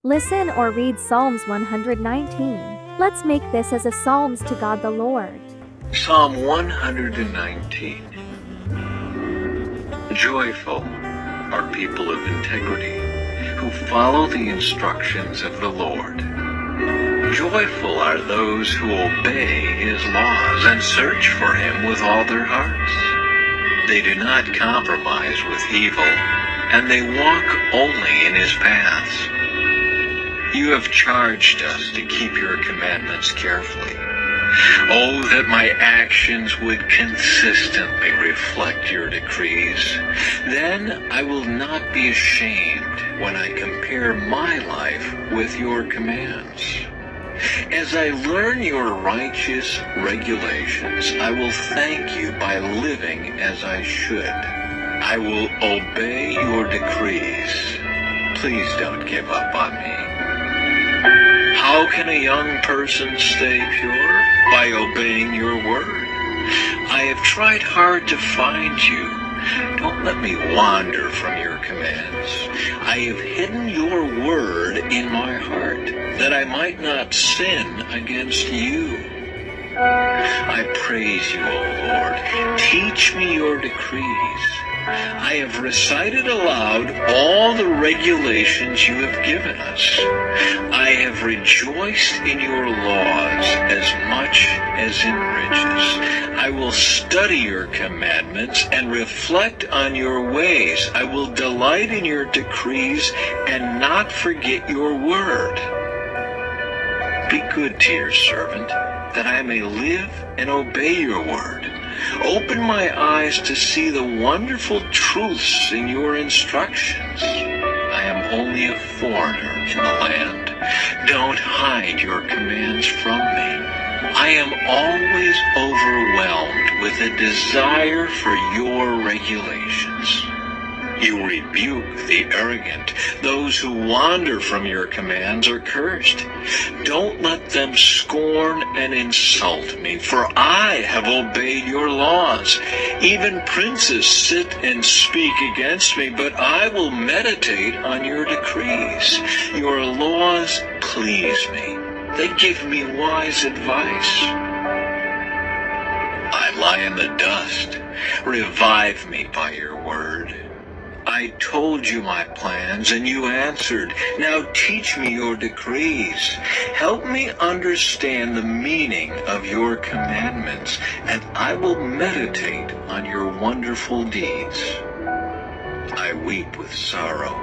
Listen or read Psalms 119. Let's make this as a psalms to God the Lord. Psalm 119. Joyful are people of integrity, who follow the instructions of the Lord. Joyful are those who obey his laws and search for him with all their hearts. They do not compromise with evil, and they walk only in his paths. You have charged us to keep your commandments carefully. Oh, that my actions would consistently reflect your decrees. Then I will not be ashamed when I compare my life with your commands. As I learn your righteous regulations, I will thank you by living as I should. I will obey your decrees. Please don't give up on me. How can a young person stay pure? By obeying your word. I have tried hard to find you. Don't let me wander from your commands. I have hidden your word in my heart, that I might not sin against you. I praise you, O Lord. Teach me your decrees. I have recited aloud all the regulations you have given us. I have rejoiced in your laws as much as in riches. I will study your commandments and reflect on your ways. I will delight in your decrees and not forget your word. Be good to your servant, that I may live and obey your word. Open my eyes to see the wonderful truths in your instructions. I am only a foreigner in the land. Don't hide your commands from me. I am always overwhelmed with a desire for your regulations. You rebuke the arrogant. Those who wander from your commands are cursed. Don't let them scorn and insult me, for I have obeyed your laws. Even princes sit and speak against me, but I will meditate on your decrees. Your laws please me. They give me wise advice. I lie in the dust. Revive me by your word. I told you my plans, and you answered. Now teach me your decrees. Help me understand the meaning of your commandments, and I will meditate on your wonderful deeds. I weep with sorrow.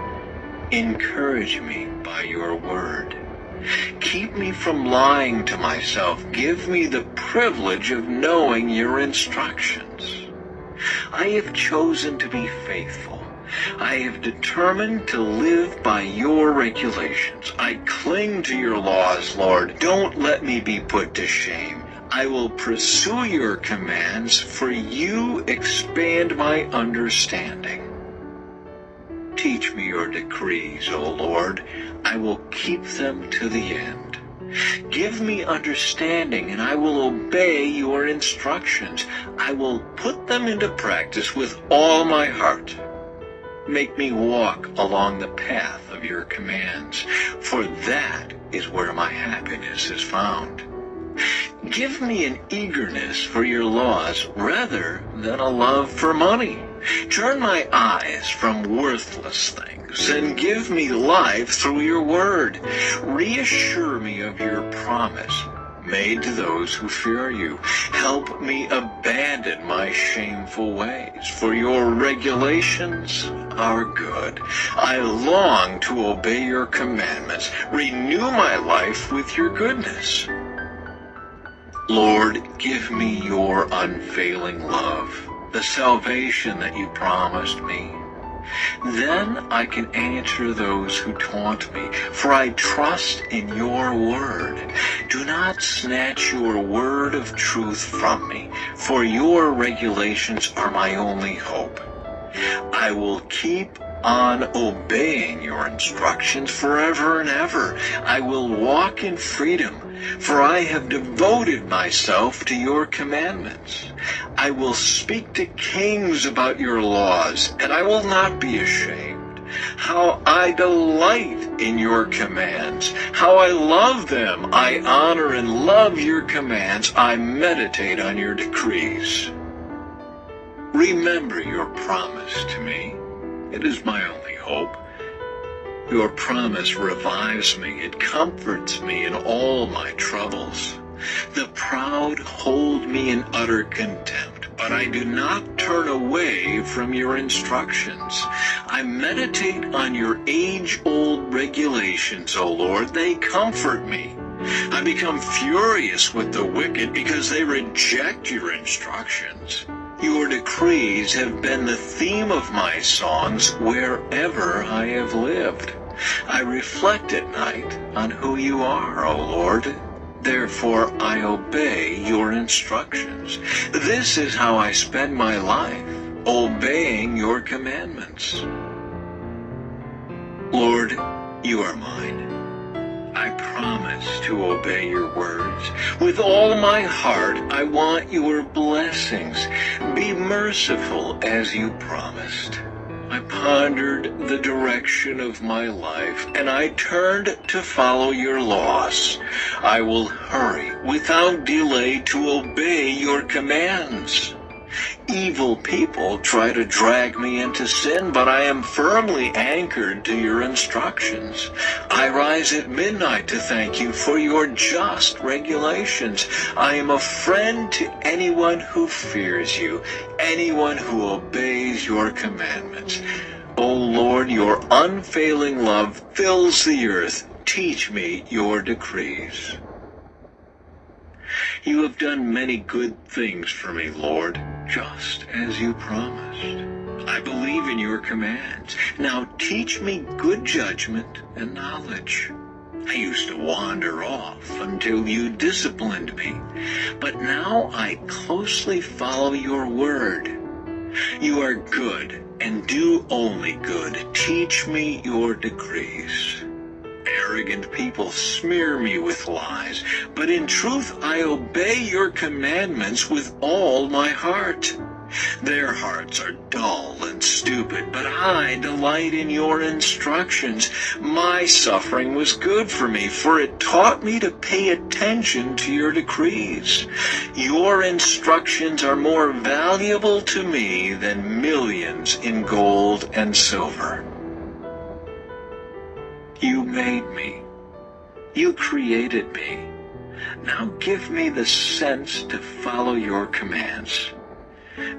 Encourage me by your word. Keep me from lying to myself. Give me the privilege of knowing your instructions. I have chosen to be faithful. I have determined to live by your regulations. I cling to your laws, Lord. Don't let me be put to shame. I will pursue your commands, for you expand my understanding. Teach me your decrees, O Lord. I will keep them to the end. Give me understanding, and I will obey your instructions. I will put them into practice with all my heart. Make me walk along the path of your commands, for that is where my happiness is found. Give me an eagerness for your laws rather than a love for money. Turn my eyes from worthless things and give me life through your word. Reassure me of your promise made to those who fear you. Help me abandon my shameful ways, for your regulations are good. I long to obey your commandments. Renew my life with your goodness. Lord, give me your unfailing love, the salvation that you promised me. Then I can answer those who taunt me, for I trust in your word. Do not snatch your word of truth from me, for your regulations are my only hope. I will keep on obeying your instructions forever and ever. I will walk in freedom, for I have devoted myself to your commandments. I will speak to kings about your laws, and I will not be ashamed. How I delight in your commands. How I love them. I honor and love your commands. I meditate on your decrees. Remember your promise to me. It is my only hope. Your promise revives me. It comforts me in all my troubles. The proud hold me in utter contempt, but I do not turn away from your instructions. I meditate on your age-old regulations, O Lord. They comfort me. I become furious with the wicked because they reject your instructions. Your decrees have been the theme of my songs wherever I have lived. I reflect at night on who you are, O Lord. Therefore, I obey your instructions. This is how I spend my life, obeying your commandments. Lord, you are mine. I promise to obey your words. With all my heart, I want your blessings. Be merciful as you promised. I pondered the direction of my life, and I turned to follow your laws. I will hurry without delay to obey your commands. Evil people try to drag me into sin, but I am firmly anchored to your instructions. I rise at midnight to thank you for your just regulations. I am a friend to anyone who fears you, anyone who obeys your commandments. O Lord, your unfailing love fills the earth. Teach me your decrees. You have done many good things for me, Lord, just as you promised. I believe in your commands. Now teach me good judgment and knowledge. I used to wander off until you disciplined me, but now I closely follow your word. You are good and do only good. Teach me your decrees. Arrogant people smear me with lies, but in truth I obey your commandments with all my heart. Their hearts are dull and stupid, but I delight in your instructions. My suffering was good for me, for it taught me to pay attention to your decrees. Your instructions are more valuable to me than millions in gold and silver. You made me. You created me. Now give me the sense to follow your commands.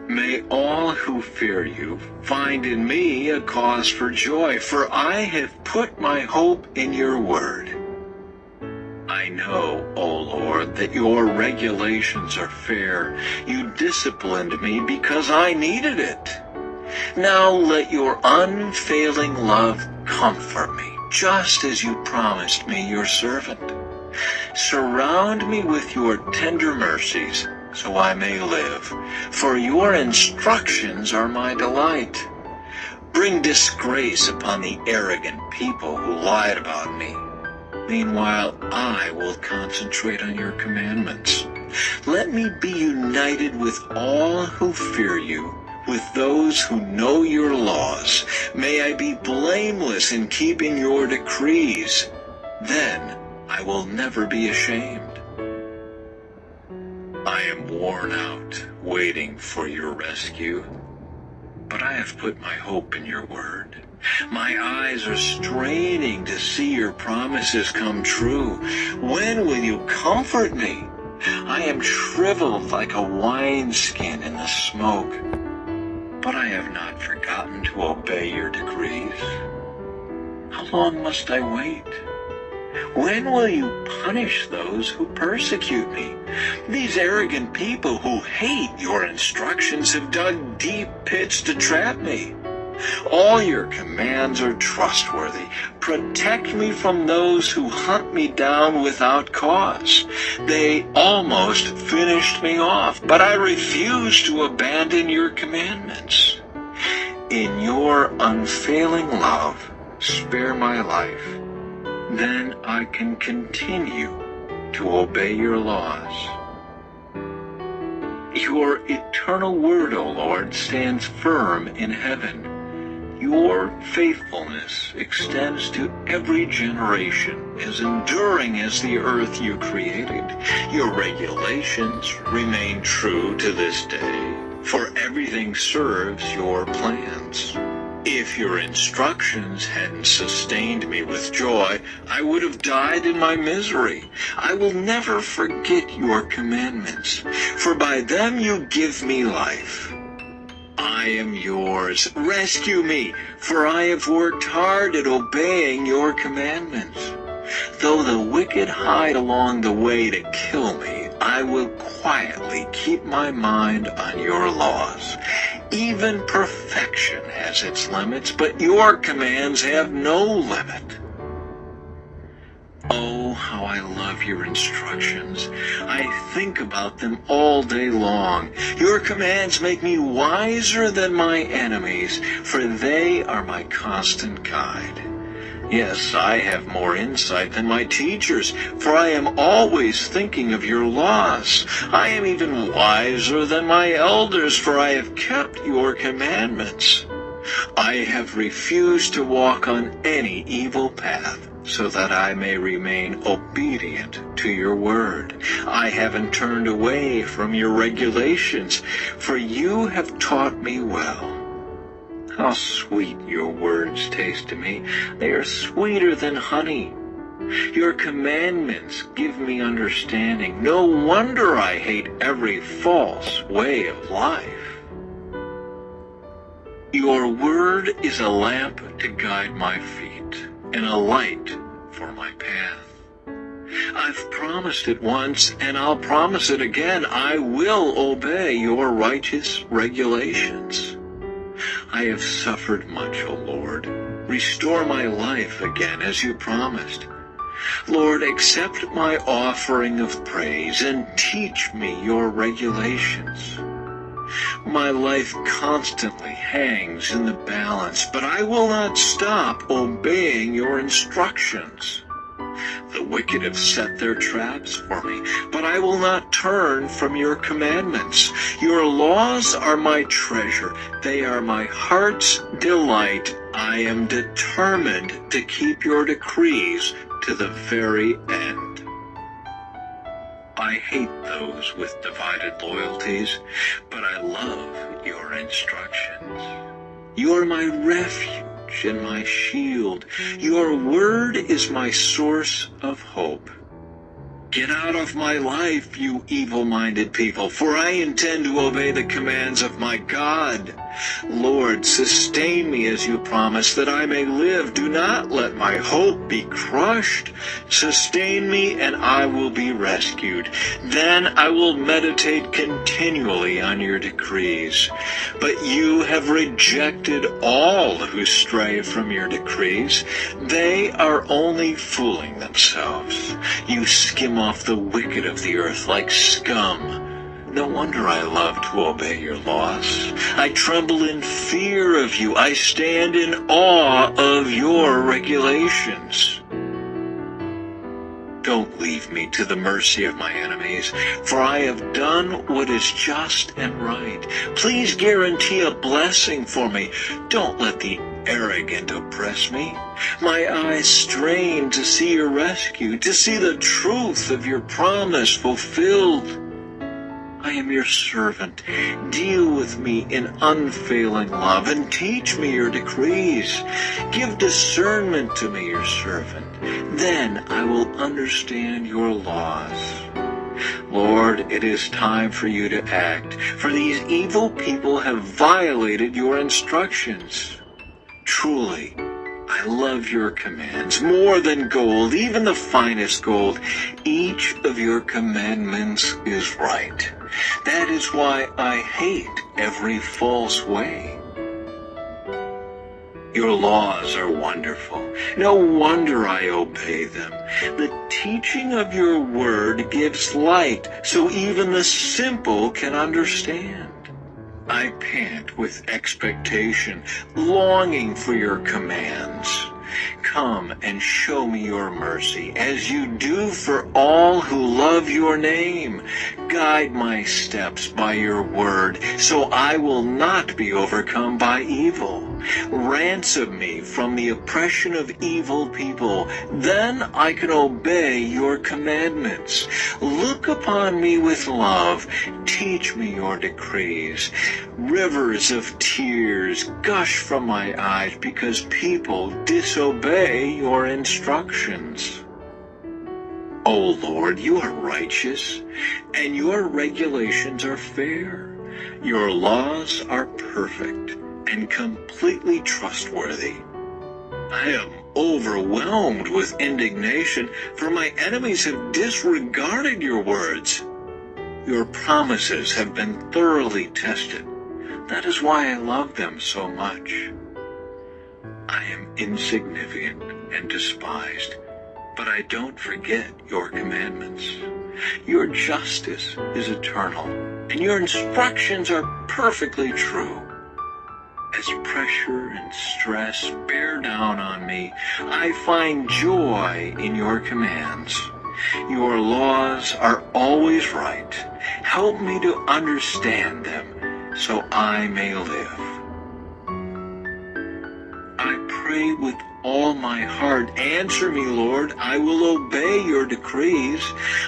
May all who fear you find in me a cause for joy, for I have put my hope in your word. I know, O Lord, that your regulations are fair. You disciplined me because I needed it. Now let your unfailing love comfort me, just as you promised me, your servant. Surround me with your tender mercies, so I may live, for your instructions are my delight. Bring disgrace upon the arrogant people who lied about me. Meanwhile, I will concentrate on your commandments. Let me be united with all who fear you, with those who know your laws. May I be blameless in keeping your decrees. Then I will never be ashamed. I am worn out waiting for your rescue, but I have put my hope in your word. My eyes are straining to see your promises come true. When will you comfort me? I am shriveled like a wineskin in the smoke, but I have not forgotten to obey your decrees. How long must I wait? When will you punish those who persecute me? These arrogant people who hate your instructions have dug deep pits to trap me. All your commands are trustworthy. Protect me from those who hunt me down without cause. They almost finished me off, but I refuse to abandon your commandments. In your unfailing love, spare my life. Then I can continue to obey your laws. Your eternal word, O Lord, stands firm in heaven. Your faithfulness extends to every generation, as enduring as the earth you created. Your regulations remain true to this day, for everything serves your plans. If your instructions hadn't sustained me with joy, I would have died in my misery. I will never forget your commandments, for by them you give me life. I am yours. Rescue me, for I have worked hard at obeying your commandments. Though the wicked hide along the way to kill me, I will quietly keep my mind on your laws. Even perfection has its limits, but your commands have no limit. Oh, how I love your instructions. I think about them all day long. Your commands make me wiser than my enemies, for they are my constant guide. Yes, I have more insight than my teachers, for I am always thinking of your laws. I am even wiser than my elders, for I have kept your commandments. I have refused to walk on any evil path, so that I may remain obedient to your word. I haven't turned away from your regulations, for you have taught me well. How sweet your words taste to me. They are sweeter than honey. Your commandments give me understanding. No wonder I hate every false way of life. Your word is a lamp to guide my feet, and a light for my path. I've promised it once, and I'll promise it again. I will obey your righteous regulations. I have suffered much, O Lord. Restore my life again as you promised. Lord, accept my offering of praise and teach me your regulations. My life constantly hangs in the balance, but I will not stop obeying your instructions. The wicked have set their traps for me, but I will not turn from your commandments. Your laws are my treasure. They are my heart's delight. I am determined to keep your decrees to the very end. I hate those with divided loyalties, but I love your instructions. You are my refuge and my shield. Your word is my source of hope. Get out of my life, you evil-minded people, for I intend to obey the commands of my God. Lord, sustain me as you promised, that I may live. Do not let my hope be crushed. Sustain me, and I will be rescued. Then I will meditate continually on your decrees. But you have rejected all who stray from your decrees. They are only fooling themselves. You skim off the wicked of the earth like scum. No wonder I love to obey your laws. I tremble in fear of you. I stand in awe of your regulations. Don't leave me to the mercy of my enemies, for I have done what is just and right. Please guarantee a blessing for me. Don't let the arrogant oppress me. My eyes strain to see your rescue, to see the truth of your promise fulfilled. I am your servant. Deal with me in unfailing love and teach me your decrees. Give discernment to me, your servant. Then I will understand your laws. Lord, it is time for you to act, for these evil people have violated your instructions. Truly, I love your commands more than gold, even the finest gold. Each of your commandments is right. That is why I hate every false way. Your laws are wonderful. No wonder I obey them. The teaching of your word gives light, so even the simple can understand. I pant with expectation, longing for your commands. Come and show me your mercy, as you do for all who love your name. Guide my steps by your word, so I will not be overcome by evil. Ransom me from the oppression of evil people. Then I can obey your commandments. Look upon me with love. Teach me your decrees. Rivers of tears gush from my eyes because people disobey your instructions. O Lord, you are righteous, and your regulations are fair. Your laws are perfect and completely trustworthy. I am overwhelmed with indignation, for my enemies have disregarded your words. Your promises have been thoroughly tested. That is why I love them so much. I am insignificant and despised, but I don't forget your commandments. Your justice is eternal, and your instructions are perfectly true. As pressure and stress bear down on me, I find joy in your commands. Your laws are always right. Help me to understand them so I may live. I pray with all my heart. Answer me, Lord. I will obey your decrees.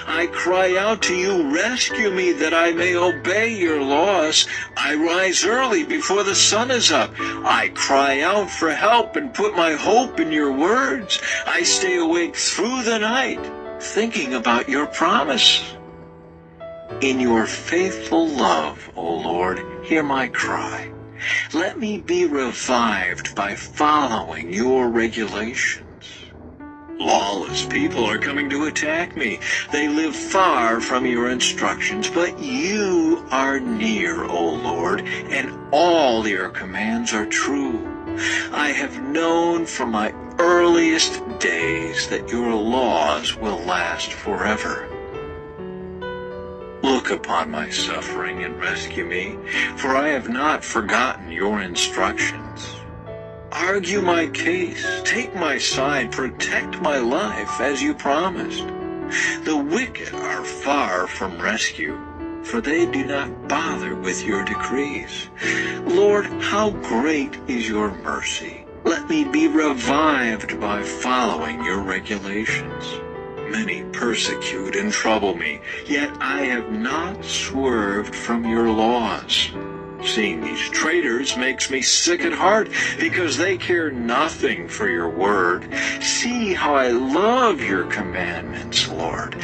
I cry out to you, rescue me that I may obey your laws. I rise early before the sun is up. I cry out for help and put my hope in your words. I stay awake through the night, thinking about your promise. In your faithful love, O Lord, hear my cry. Let me be revived by following your regulations. Lawless people are coming to attack me. They live far from your instructions, but you are near, O Lord, and all your commands are true. I have known from my earliest days that your laws will last forever. Look upon my suffering and rescue me, for I have not forgotten your instructions. Argue my case, take my side, protect my life as you promised. The wicked are far from rescue, for they do not bother with your decrees. Lord, how great is your mercy. Let me be revived by following your regulations. Many persecute and trouble me, yet I have not swerved from your laws. Seeing these traitors makes me sick at heart, because they care nothing for your word. See how I love your commandments, Lord.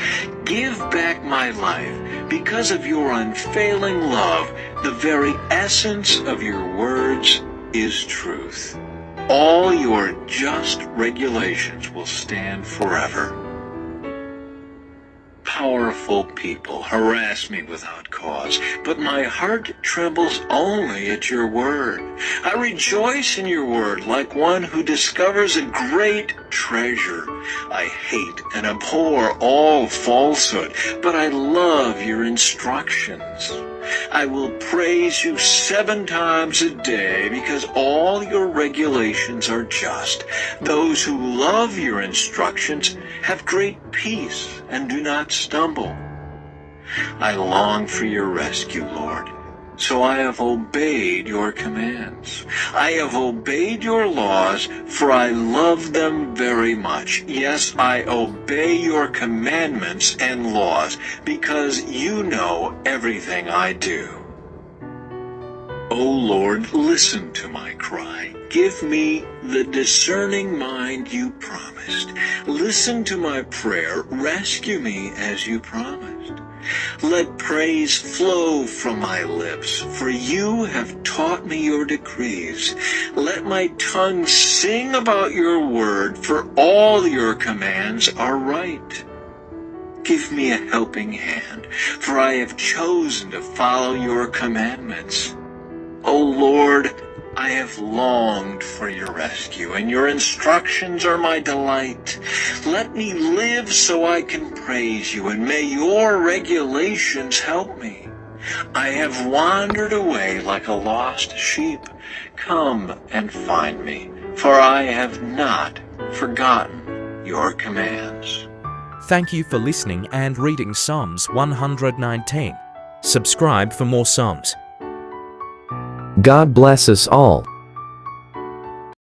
Give back my life because of your unfailing love. The very essence of your words is truth. All your just regulations will stand forever. Powerful people harass me without cause, but my heart trembles only at your word. I rejoice in your word like one who discovers a great treasure. I hate and abhor all falsehood, but I love your instructions. I will praise you 7 times a day because all your regulations are just. Those who love your instructions have great peace and do not stumble. I long for your rescue, Lord, so I have obeyed your commands. I have obeyed your laws, for I love them very much. Yes, I obey your commandments and laws, because you know everything I do. O Lord, listen to my cry. Give me the discerning mind you promised. Listen to my prayer. Rescue me as you promised. Let praise flow from my lips, for you have taught me your decrees. Let my tongue sing about your word, for all your commands are right. Give me a helping hand, for I have chosen to follow your commandments. O Lord, I have longed for your rescue, and your instructions are my delight. Let me live so I can praise you, and may your regulations help me. I have wandered away like a lost sheep. Come and find me, for I have not forgotten your commands. Thank you for listening and reading Psalms 119. Subscribe for more Psalms. God bless us all.